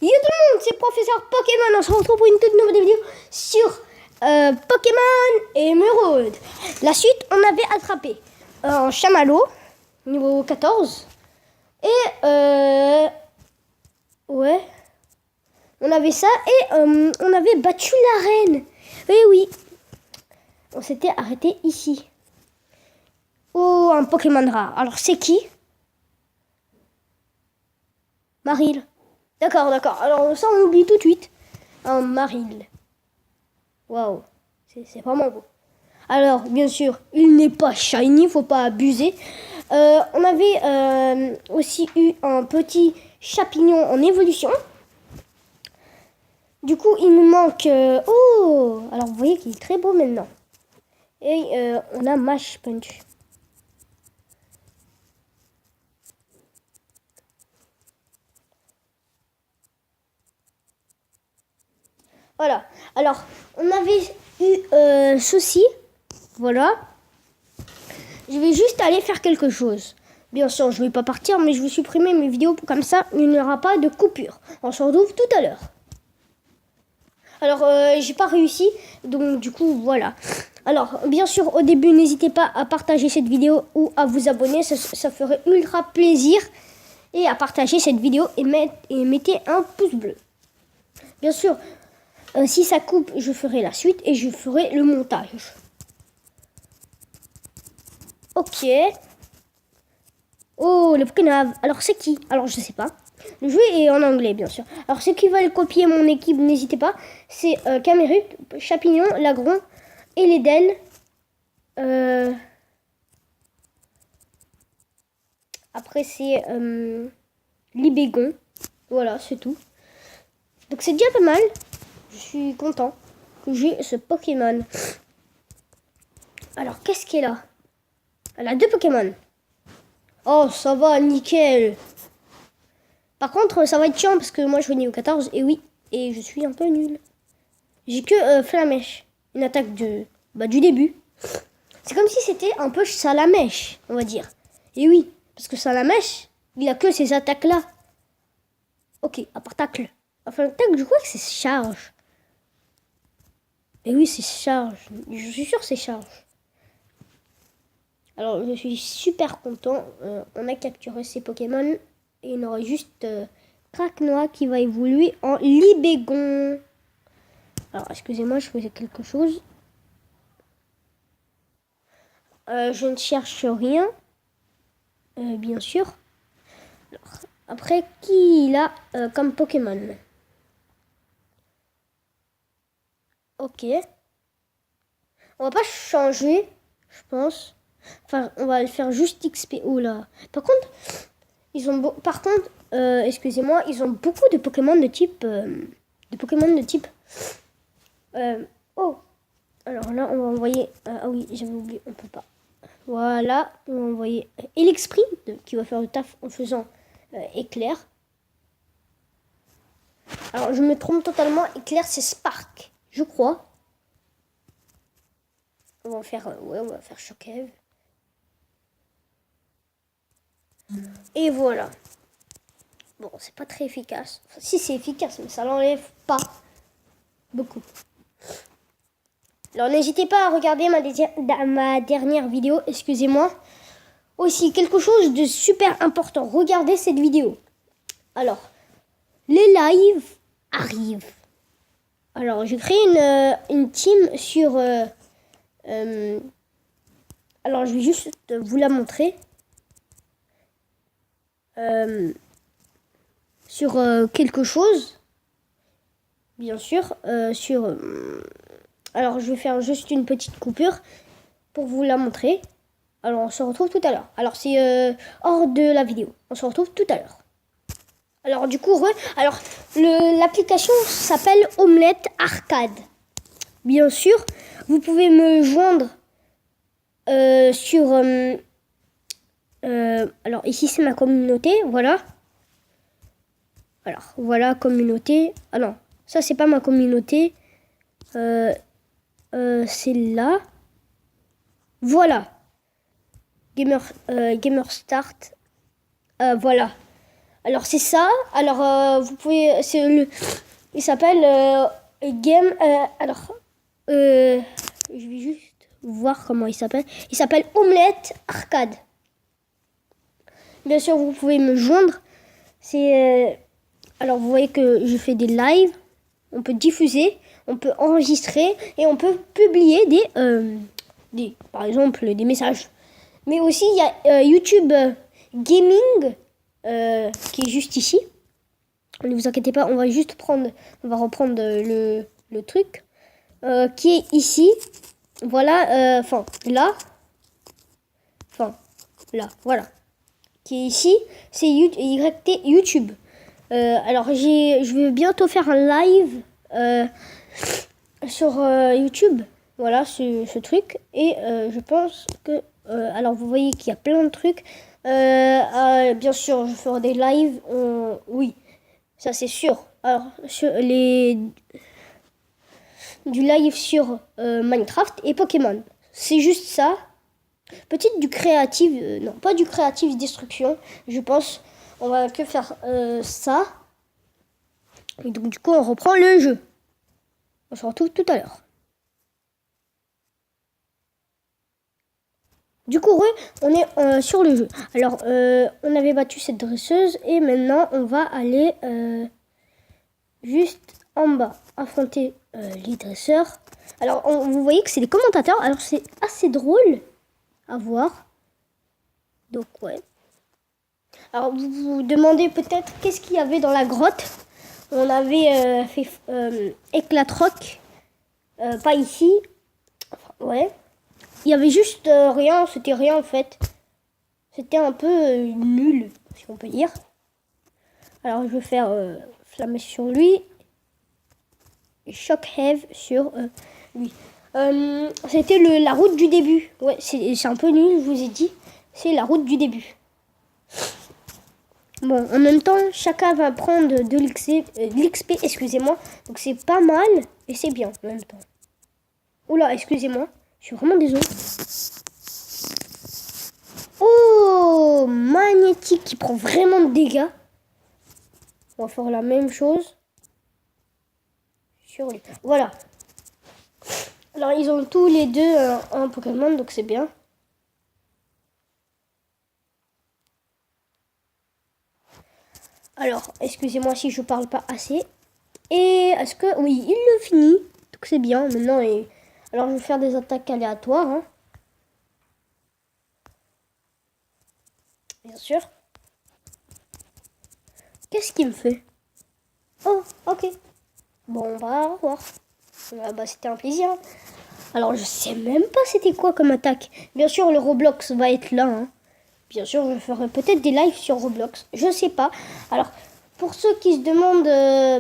Yo tout le monde, c'est Professeur Pokémon. On se retrouve pour une toute nouvelle vidéo sur Pokémon Émeraude. La suite, on avait attrapé un chamallow, niveau 14. Et ouais, on avait ça et on avait battu la reine. Et oui, on s'était arrêté ici. Oh, un Pokémon rare. Alors, c'est qui? Marill. D'accord. Alors, ça, on oublie tout de suite. Un Marill. Waouh. C'est vraiment beau. Alors, bien sûr, il n'est pas shiny. Faut pas abuser. On avait aussi eu un petit champignon en évolution. Du coup, il nous manque... oh. Alors, vous voyez qu'il est très beau maintenant. Et on a Mash Punch. Voilà. Alors, on avait eu ceci. Voilà. Je vais juste aller faire quelque chose. Bien sûr, je ne vais pas partir, mais je vais supprimer mes vidéos. Comme ça, il n'y aura pas de coupure. On se retrouve tout à l'heure. Alors, j'ai pas réussi. Donc, du coup, voilà. Alors, bien sûr, au début, n'hésitez pas à partager cette vidéo ou à vous abonner. Ça ferait ultra plaisir. Et à partager cette vidéo et mettez un pouce bleu. Bien sûr, si ça coupe, je ferai la suite et je ferai le montage. Ok. Oh, le Pokénave. Alors, c'est qui? Alors, je sais pas. Le jeu est en anglais, bien sûr. Alors, ceux qui veulent copier mon équipe, n'hésitez pas. C'est Camerupt, Chapignon, Lagron, Eledel. Après, c'est Libégon. Voilà, c'est tout. Donc, c'est déjà pas mal. Je suis content que j'ai ce Pokémon. Alors, qu'est-ce qu'elle a? Elle a 2 Pokémon. Oh, ça va, nickel. Par contre, ça va être chiant parce que moi, je suis niveau 14. Et oui, et je suis un peu nul. J'ai que Flamèche. Une attaque du début. C'est comme si c'était un peu Salamèche, on va dire. Et oui, parce que Salamèche, il a que ces attaques-là. Ok, à part tacle. Enfin, tacle, je crois que c'est charge. Et oui, c'est charge. Je suis sûr que c'est charge. Alors, je suis super content. On a capturé ces Pokémon. Et il y aura juste Craquenois qui va évoluer en Libégon. Alors, excusez-moi, je faisais quelque chose. Je ne cherche rien. Bien sûr. Alors, après, qui il a comme Pokémon? Ok. On va pas changer, je pense. Enfin, on va le faire juste XP. Oh là. Par contre, excusez-moi, ils ont beaucoup de Pokémon de type. Oh. Alors là, on va envoyer. Ah oui, j'avais oublié, on peut pas. Voilà, on va envoyer Elexprint qui va faire le taf en faisant éclair. Alors, je me trompe totalement. Éclair, c'est Spark, je crois. On va faire, on va faire Shockwave. Et voilà. Bon, c'est pas très efficace. Enfin, si, c'est efficace, mais ça l'enlève pas beaucoup. Alors, n'hésitez pas à regarder ma dernière vidéo, excusez-moi. Aussi, quelque chose de super important. Regardez cette vidéo. Alors, les lives arrivent. Alors, j'ai créé une team sur... alors, je vais juste vous la montrer. Sur quelque chose. Bien sûr. Alors, je vais faire juste une petite coupure pour vous la montrer. Alors, on se retrouve tout à l'heure. Alors, c'est hors de la vidéo. On se retrouve tout à l'heure. Alors, du coup, l'application s'appelle Omelette Arcade. Bien sûr, vous pouvez me joindre sur... alors, ici, c'est ma communauté. Voilà. Alors, voilà, communauté. Ah non, ça, c'est pas ma communauté. C'est là. Voilà. Gamer Start. Voilà. Alors c'est ça. Alors vous pouvez, il s'appelle Game. Je vais juste voir comment il s'appelle. Il s'appelle Omelette Arcade. Bien sûr, vous pouvez me joindre. Alors vous voyez que je fais des lives. On peut diffuser, on peut enregistrer et on peut publier par exemple, des messages. Mais aussi, il y a YouTube Gaming qui est juste ici. Ne vous inquiétez pas, on va reprendre le truc qui est ici. Voilà, voilà. Qui est ici, c'est YT YouTube. Alors, je vais bientôt faire un live sur YouTube. Voilà, ce truc. Et je pense que... alors, vous voyez qu'il y a plein de trucs. Bien sûr, je ferai des lives. Oui, ça c'est sûr. Alors, du live sur Minecraft et Pokémon. C'est juste ça. Peut-être du créatif. Non, pas du créatif destruction. Je pense on va que faire ça. Et donc, du coup, on reprend le jeu. On se retrouve tout à l'heure. Du coup, on est sur le jeu. Alors, on avait battu cette dresseuse et maintenant, on va aller juste en bas affronter les dresseurs. Alors, vous voyez que c'est des commentateurs. Alors, c'est assez drôle à voir. Donc, ouais. Alors, vous vous demandez peut-être qu'est-ce qu'il y avait dans la grotte. On avait fait éclatroc. Pas ici. Enfin, ouais. Il y avait juste rien. C'était rien en fait. C'était un peu nul, si on peut dire. Alors, je vais faire flamme sur lui. Et choc heave sur lui. C'était la route du début. Ouais, c'est un peu nul, je vous ai dit. C'est la route du début. Bon, en même temps, chacun va prendre de l'XP, excusez-moi. Donc c'est pas mal et c'est bien en même temps. Oula, excusez-moi. Je suis vraiment désolée. Oh, magnétique qui prend vraiment de dégâts. On va faire la même chose sur lui. Voilà. Alors, ils ont tous les deux un Pokémon, donc c'est bien. Alors, excusez-moi si je parle pas assez. Et est-ce que... Oui, il le finit. Donc c'est bien. Maintenant, alors je vais faire des attaques aléatoires. Hein. Bien sûr. Qu'est-ce qu'il me fait? Oh, ok. Bon, on va revoir. C'était un plaisir. Alors, je sais même pas c'était quoi comme attaque. Bien sûr, le Roblox va être là. Hein. Bien sûr, je ferai peut-être des lives sur Roblox. Je sais pas. Alors, pour ceux qui se demandent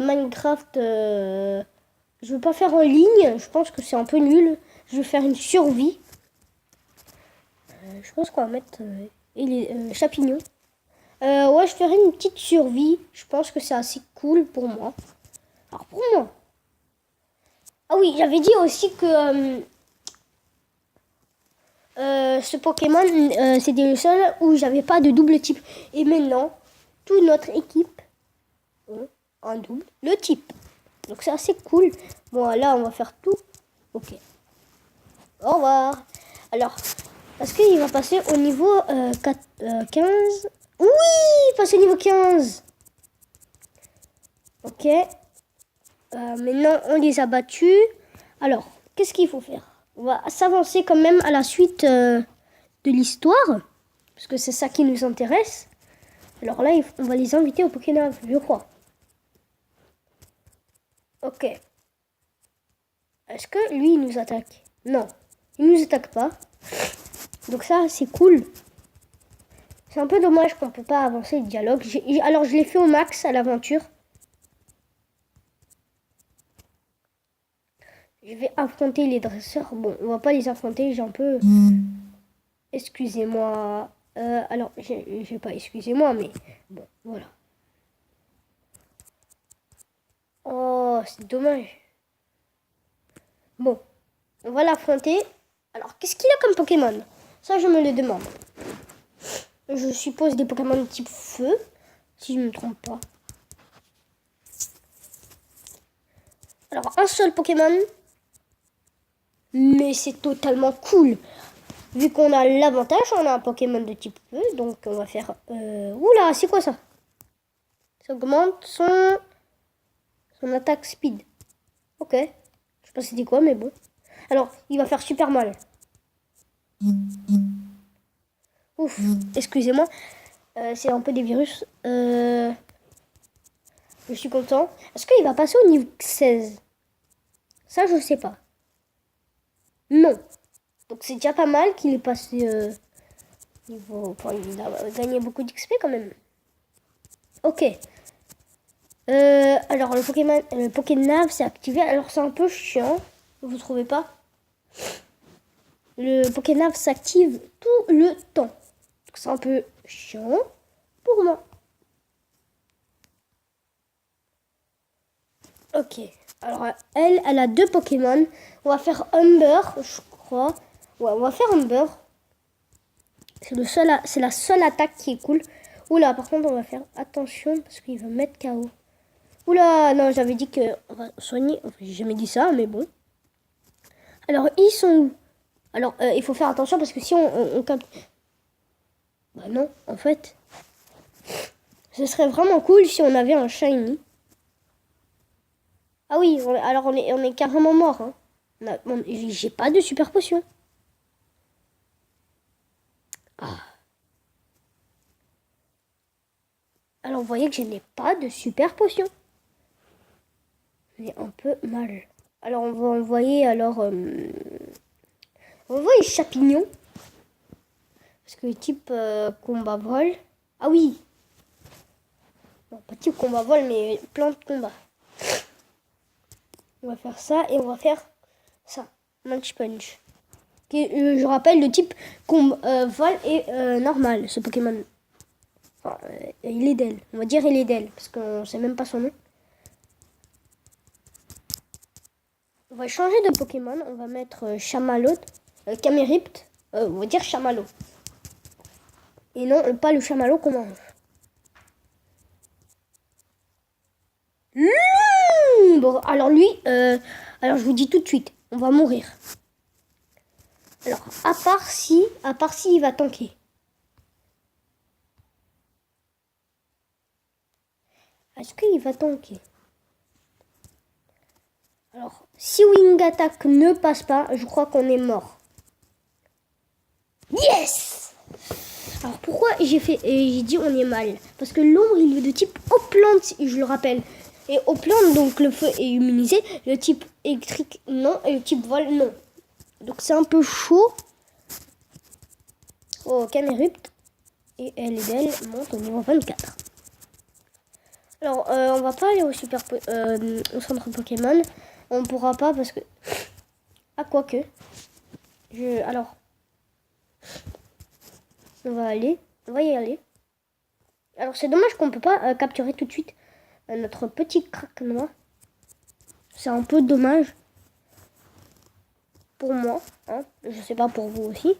Minecraft, je veux pas faire en ligne. Je pense que c'est un peu nul. Je vais faire une survie. Je pense qu'on va mettre les champignons. Ouais, je ferai une petite survie. Je pense que c'est assez cool pour moi. Alors, pour moi. Ah oui, j'avais dit aussi que ce Pokémon, c'était le seul où j'avais pas de double type. Et maintenant, toute notre équipe a un double type. Donc c'est assez cool. Bon, là, on va faire tout. Ok. Au revoir. Alors, est-ce qu'il va passer au niveau 15? Oui, il passe au niveau 15. Ok. Maintenant, on les a battus. Alors, qu'est-ce qu'il faut faire? On va s'avancer quand même à la suite de l'histoire. Parce que c'est ça qui nous intéresse. Alors là, on va les inviter au Pokémon, je crois. Ok. Est-ce que lui, il nous attaque? Non, il nous attaque pas. Donc ça, c'est cool. C'est un peu dommage qu'on peut pas avancer le dialogue. Alors, je l'ai fait au max à l'aventure. Je vais affronter les dresseurs. Bon, on va pas les affronter, j'ai un peu... Excusez-moi. Alors, je vais pas excusez-moi, mais bon, voilà. Oh, c'est dommage. Bon, on va l'affronter. Alors, qu'est-ce qu'il a comme Pokémon? Ça, je me le demande. Je suppose des Pokémon de type feu. Si je ne me trompe pas. Alors, un seul Pokémon. Mais c'est totalement cool. Vu qu'on a l'avantage, on a un Pokémon de type feu. Donc, on va faire... Oula, c'est quoi ça? Ça augmente son attaque speed. Ok. Je sais pas c'était quoi, mais bon. Alors, il va faire super mal. Ouf, excusez-moi. C'est un peu des virus. Je suis content. Est-ce qu'il va passer au niveau 16? Ça, je sais pas. Non. Donc, c'est déjà pas mal qu'il ait passé niveau... Enfin, il a gagné beaucoup d'XP quand même. Ok. Alors, le Pokénav, c'est activé. Alors, c'est un peu chiant. Vous trouvez pas? Le Pokénav s'active tout le temps. C'est un peu chiant pour moi. Ok. Alors, elle a 2 Pokémon. On va faire Humber, je crois. Ouais, on va faire Humber. C'est la seule attaque qui est cool. Oula, par contre, on va faire attention parce qu'il va mettre KO. Oula, non, j'avais dit qu'on va soigner. Enfin, j'ai jamais dit ça, mais bon. Alors, ils sont où? Alors, il faut faire attention parce que si on capte... Bah non, en fait. Ce serait vraiment cool si on avait un shiny. Ah oui, alors on est carrément mort. Hein. J'ai pas de super potion. Ah. Alors, vous voyez que je n'ai pas de super potion. J'ai un peu mal. Alors, on va envoyer on va envoyer Chapignon. Parce que type combat vol. Ah oui. Non, pas type combat vol, mais plan de combat. On va faire ça et on va faire ça. Munch Punch. Qui, je rappelle, le type vol est normal, ce Pokémon. Enfin, il est d'elle. On va dire il est d'elle, parce qu'on sait même pas son nom. On va changer de Pokémon. On va mettre Chamallow, Camerupt. On va dire Chamallow. Et non, pas le Chamallow qu'on mange. Bon, alors lui, alors je vous dis tout de suite, on va mourir. Alors, à part si il va tanker. Est-ce qu'il va tanker? Alors, si Wing Attack ne passe pas, je crois qu'on est mort. Yes! Alors, pourquoi j'ai dit on est mal? Parce que l'ombre, il est de type eau plante, je le rappelle. Et eau plante, donc le feu est immunisé. Le type électrique, non. Et le type vol, non. Donc, c'est un peu chaud. Oh, Camerupt. Et elle et d'elle monte au niveau 24. Alors, on va pas aller au au centre Pokémon. On pourra pas parce que... Ah, quoique. Alors, on va y aller. Alors, c'est dommage qu'on peut pas capturer tout de suite notre petit crack noir. C'est un peu dommage. Pour moi. Hein. Je sais pas pour vous aussi.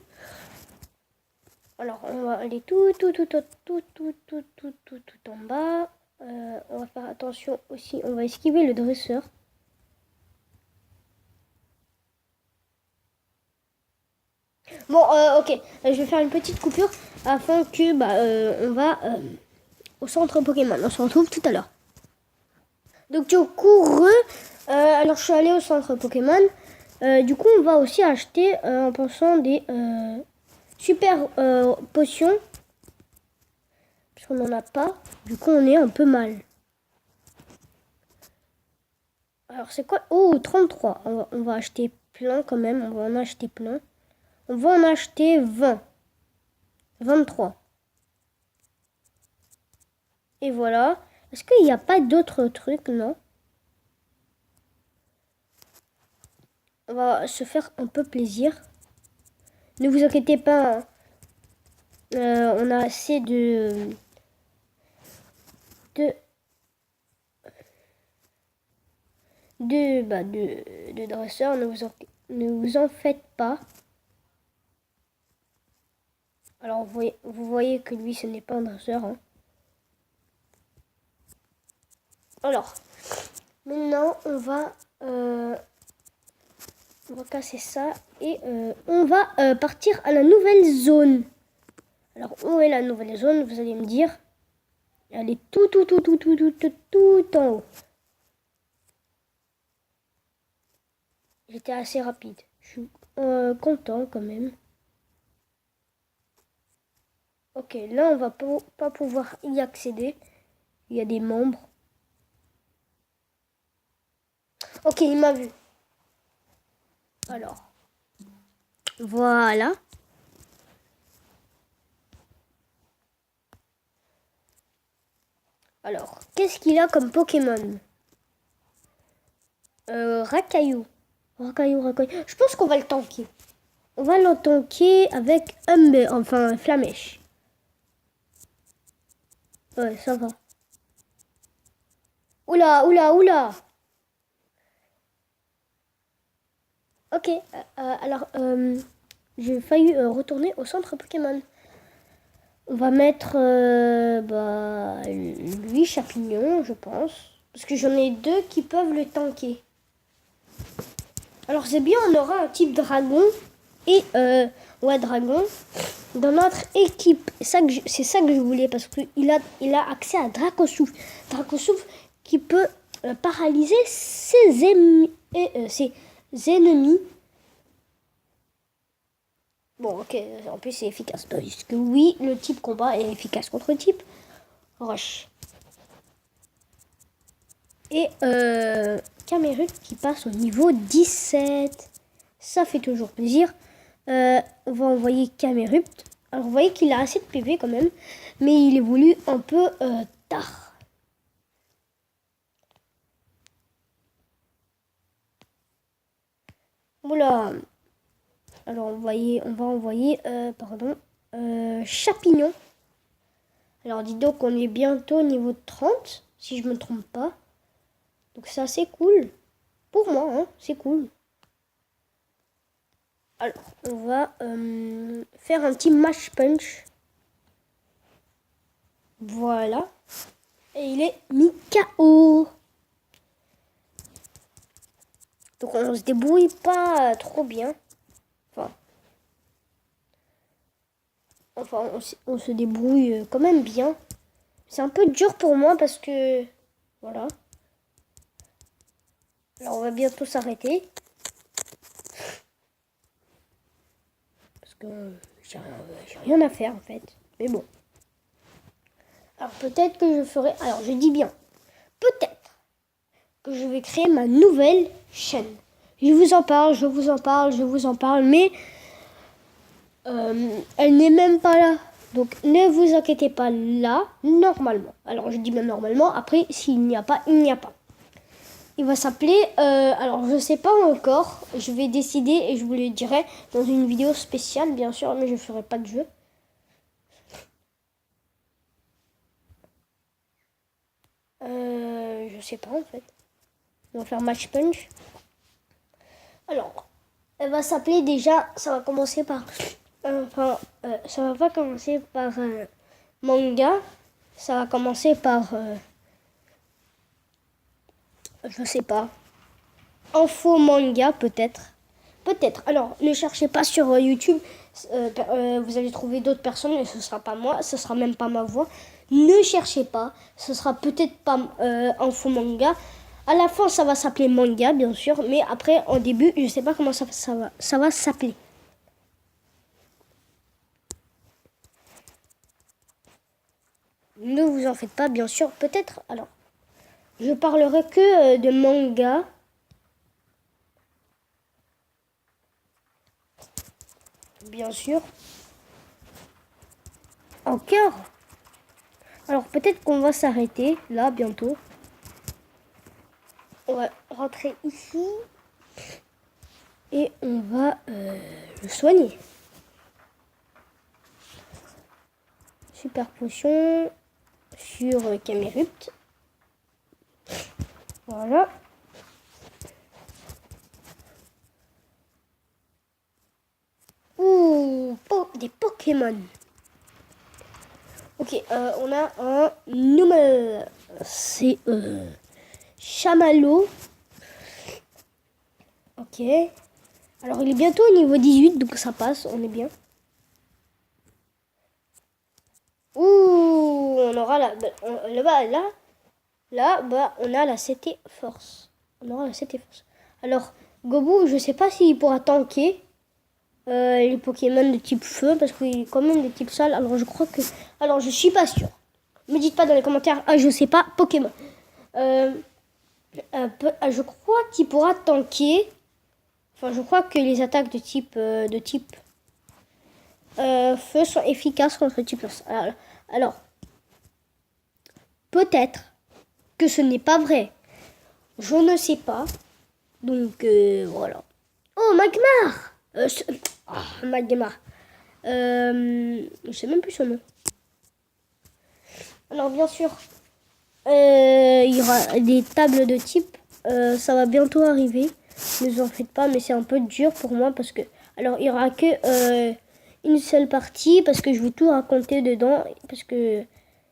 Alors, on va aller tout en bas. On va faire attention aussi. On va esquiver le dresseur. Bon, ok. Je vais faire une petite coupure afin que on va au centre Pokémon. On se retrouve tout à l'heure. Donc, du coup, alors je suis allée au centre Pokémon. Du coup, on va aussi acheter en pensant des super potions. Parce qu'on n'en a pas. Du coup, on est un peu mal. Alors, c'est quoi? Oh, 33. On va acheter plein quand même. On va en acheter plein. On va en acheter 20. 23. Et voilà. Est-ce qu'il n'y a pas d'autres trucs? Non. On va se faire un peu plaisir. Ne vous inquiétez pas. Hein. On a assez de dresseurs. Ne vous en faites pas. Alors, vous voyez que lui, ce n'est pas un dresseur. Hein. Alors, maintenant, on va casser ça et on va partir à la nouvelle zone. Alors, où est la nouvelle zone? Vous allez me dire. Elle est tout en haut. J'étais assez rapide. Je suis content quand même. Ok, là, on va pas pouvoir y accéder. Il y a des membres. Ok, il m'a vu. Alors, voilà. Alors, qu'est-ce qu'il a comme Pokémon? Racaillou. Racaillou. Je pense qu'on va le tanker. On va le tanker avec enfin Flamèche. Ouais, ça va. Oula. Ok, alors, j'ai failli retourner au centre Pokémon. On va mettre lui champignon, je pense. Parce que j'en ai deux qui peuvent le tanker. Alors c'est bien, on aura un type dragon et dragon dans notre équipe. C'est ça que je voulais parce qu'il a accès à Dracosouffle. Dracosouffle qui peut paralyser ses ennemis. Bon, ok, en plus c'est efficace. Parce que oui, le type combat est efficace contre le type roche. Et Camerupt qui passe au niveau 17. Ça fait toujours plaisir. On va envoyer Camerupt. Alors vous voyez qu'il a assez de PV quand même. Mais il évolue un peu tard. Oula. Alors on va envoyer Chapignon. Alors dis donc on est bientôt au niveau 30. Si je me trompe pas. Donc c'est assez cool. Pour moi, hein, c'est cool. Alors, on va faire un petit mash punch. Voilà. Et il est mis KO. Donc on se débrouille pas trop bien. Enfin on se débrouille quand même bien. C'est un peu dur pour moi parce que... Voilà. Alors on va bientôt s'arrêter. Parce que j'ai rien à faire en fait. Mais bon. Alors peut-être que je ferai... Alors je dis bien. Peut-être que je vais créer ma nouvelle chaîne. Je vous en parle. Mais elle n'est même pas là. Donc ne vous inquiétez pas là, normalement. Alors je dis même normalement, après s'il n'y a pas, il n'y a pas. Il va s'appeler, alors je sais pas encore, je vais décider et je vous le dirai dans une vidéo spéciale bien sûr, mais je ferai pas de jeu. Je sais pas en fait. On va faire match punch. Alors, elle va s'appeler déjà, ça va commencer par... ça va pas commencer par manga, ça va commencer par... je sais pas. Info manga peut-être. Peut-être. Alors, ne cherchez pas sur YouTube. Vous allez trouver d'autres personnes, mais ce sera pas moi. Ce sera même pas ma voix. Ne cherchez pas. Ce sera peut-être pas info manga. À la fin, ça va s'appeler manga, bien sûr. Mais après, en début, je sais pas comment ça va s'appeler. Ne vous en faites pas, bien sûr. Peut-être. Alors, je parlerai que de manga. Bien sûr. Encore. Alors peut-être qu'on va s'arrêter là bientôt. On va rentrer ici. Et on va le soigner. Super potion sur Camerupt. Voilà. Ouh, des Pokémon. Ok, on a un numéro. C'est Chamallow. Ok. Alors, il est bientôt au niveau 18, donc ça passe, on est bien. Ouh, on aura là, on a la CT Force. On aura la CT Force. Alors, Gobu, je sais pas s'il pourra tanker les Pokémon de type feu, parce qu'il est quand même de type sol. Alors, je crois que... Alors, je suis pas sûre. Me dites pas dans les commentaires, ah, je sais pas, Pokémon. Je crois qu'il pourra tanker. Enfin, je crois que les attaques de type feu sont efficaces contre le type lance. Alors, peut-être que ce n'est pas vrai. Je ne sais pas. Donc, voilà. Oh, Magmar Magmar. Je sais même plus son nom. Alors, bien sûr, il y aura des tables de type. Ça va bientôt arriver. Ne vous en faites pas, mais c'est un peu dur pour moi parce que... Alors, il n'y aura que une seule partie parce que je vais tout raconter dedans. Parce que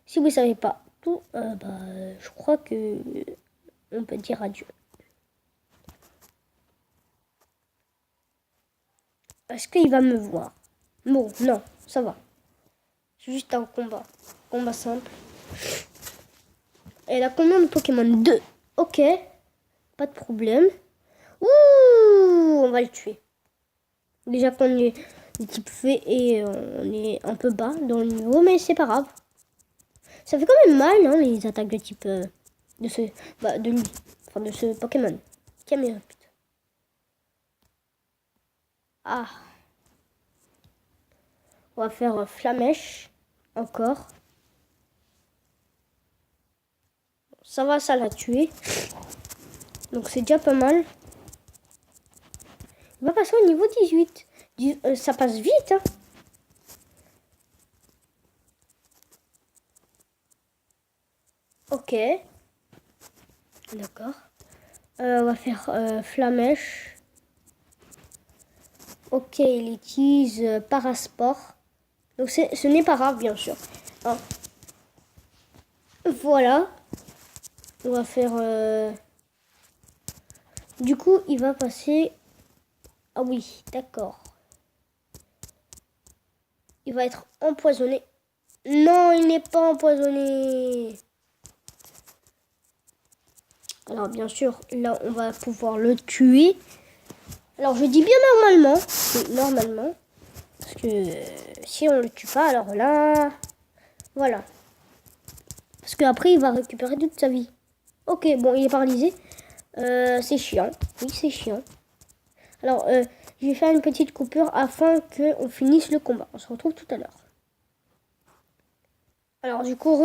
si vous ne savez pas tout, je crois que on peut dire adieu. Est-ce qu'il va me voir? Bon, non, ça va. C'est juste un combat. Combat simple. Elle a combien de Pokémon? 2. Ok, pas de problème. Ouh, on va le tuer. Déjà qu'on est de type feu et on est un peu bas dans le niveau, mais c'est pas grave. Ça fait quand même mal, hein, les attaques de type de ce, de lui, enfin de ce Pokémon. Caméra, putain. Ah, on va faire Flamèche encore. Ça va, ça l'a tué. Donc c'est déjà pas mal. Il va passer au niveau 18. Ça passe vite, hein. Ok. D'accord. On va faire Flamèche. Ok, il utilise Parasport. Donc ce n'est pas grave, bien sûr. Hein. Voilà. On va faire... Du coup, il va passer... Ah oui, d'accord. Il va être empoisonné. Non, il n'est pas empoisonné. Alors, bien sûr, là, on va pouvoir le tuer. Alors, je dis bien normalement. Normalement. Parce que si on ne le tue pas, alors là... Voilà. Parce qu'après, il va récupérer toute sa vie. Ok, bon, il est paralysé. C'est chiant. Oui, c'est chiant. Alors, je vais faire une petite coupure afin qu'on finisse le combat. On se retrouve tout à l'heure. Alors, du coup,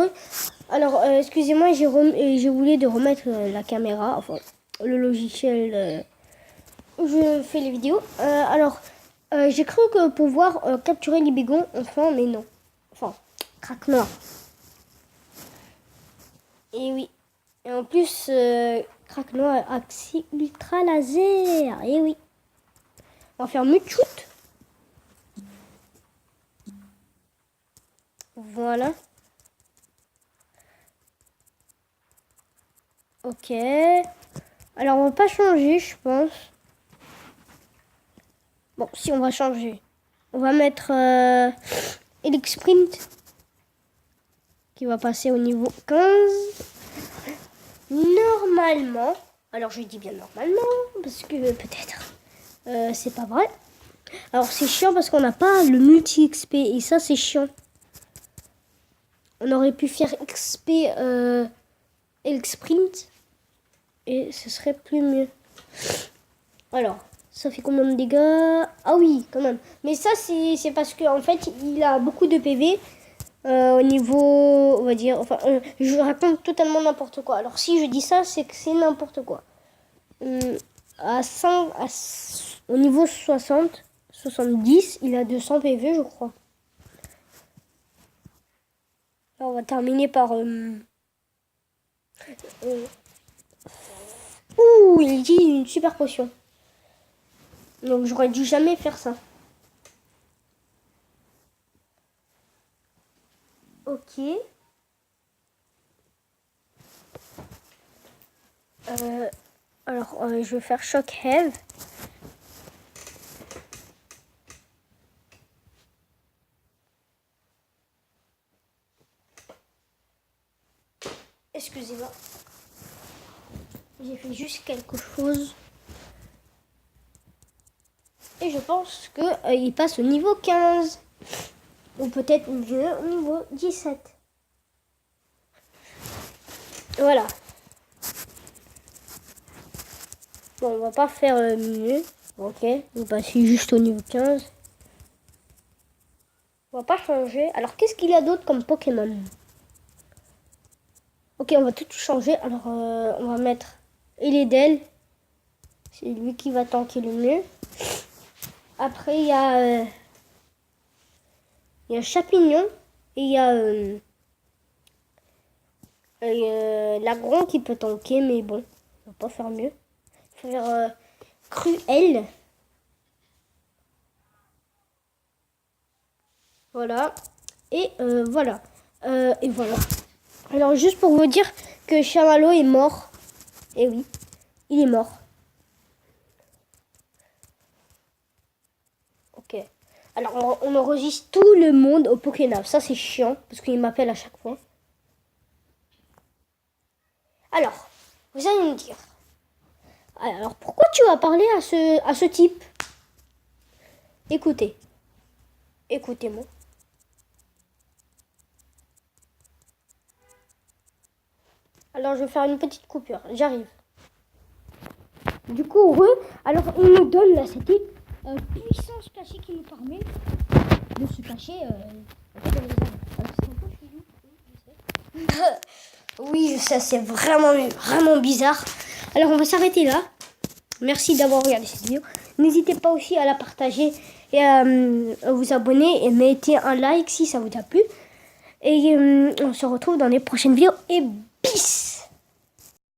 excusez-moi, j'ai oublié de remettre la caméra, enfin, le logiciel où je fais les vidéos. J'ai cru que pouvoir capturer les bégons, enfin, mais non. Enfin, craque noir. Et oui. Et en plus, craque noir accès ultra laser. Et oui. On va faire Mewtwo. Voilà. Ok. Alors, on va pas changer, je pense. Bon, si on va changer. On va mettre Elix Sprint. Qui va passer au niveau 15. Normalement. Alors, je dis bien normalement. Parce que peut-être c'est pas vrai. Alors, c'est chiant parce qu'on n'a pas le multi-XP. Et ça, c'est chiant. On aurait pu faire XP Elix Sprint. Et ce serait plus mieux. Alors, ça fait combien de dégâts? Ah oui, quand même. Mais ça, c'est parce qu'en fait, il a beaucoup de PV. Au niveau, on va dire... Enfin, je raconte totalement n'importe quoi. Alors, si je dis ça, c'est que c'est n'importe quoi. Au niveau 60, 70, il a 200 PV, je crois. Là, on va terminer par... Ouh, il dit une super potion. Donc j'aurais dû jamais faire ça. Ok. Alors, je vais faire Shock Heave. Excusez-moi. J'ai fait juste quelque chose. Et je pense qu'il passe au niveau 15. Ou peut-être mieux au niveau 17. Voilà. Bon, on va pas faire mieux. Ok, on va passer juste au niveau 15. On va pas changer. Alors, qu'est-ce qu'il y a d'autre comme Pokémon? Ok, on va tout changer. Alors, on va mettre Eledel. C'est lui qui va tanker le mieux. Après, il y a Chapignon. Et il y a Lagron qui peut tanker, mais bon, on va pas faire mieux. Faire Cruel. Voilà. Et voilà. Et voilà. Alors, juste pour vous dire que Chamallow est mort. Eh oui, il est mort. Ok. Alors, on enregistre tout le monde au Pokénap. Ça, c'est chiant, parce qu'il m'appelle à chaque fois. Alors, vous allez me dire. Alors, pourquoi tu as parlé à ce type? Écoutez. Écoutez-moi. Alors, je vais faire une petite coupure. J'arrive. Du coup, alors, il nous donne là, cette puissance cachée qui nous permet de se cacher. Oui, je sais, c'est vraiment, vraiment bizarre. Alors, on va s'arrêter là. Merci d'avoir regardé cette vidéo. N'hésitez pas aussi à la partager et à vous abonner et mettez un like si ça vous a plu. Et on se retrouve dans les prochaines vidéos. Et peace!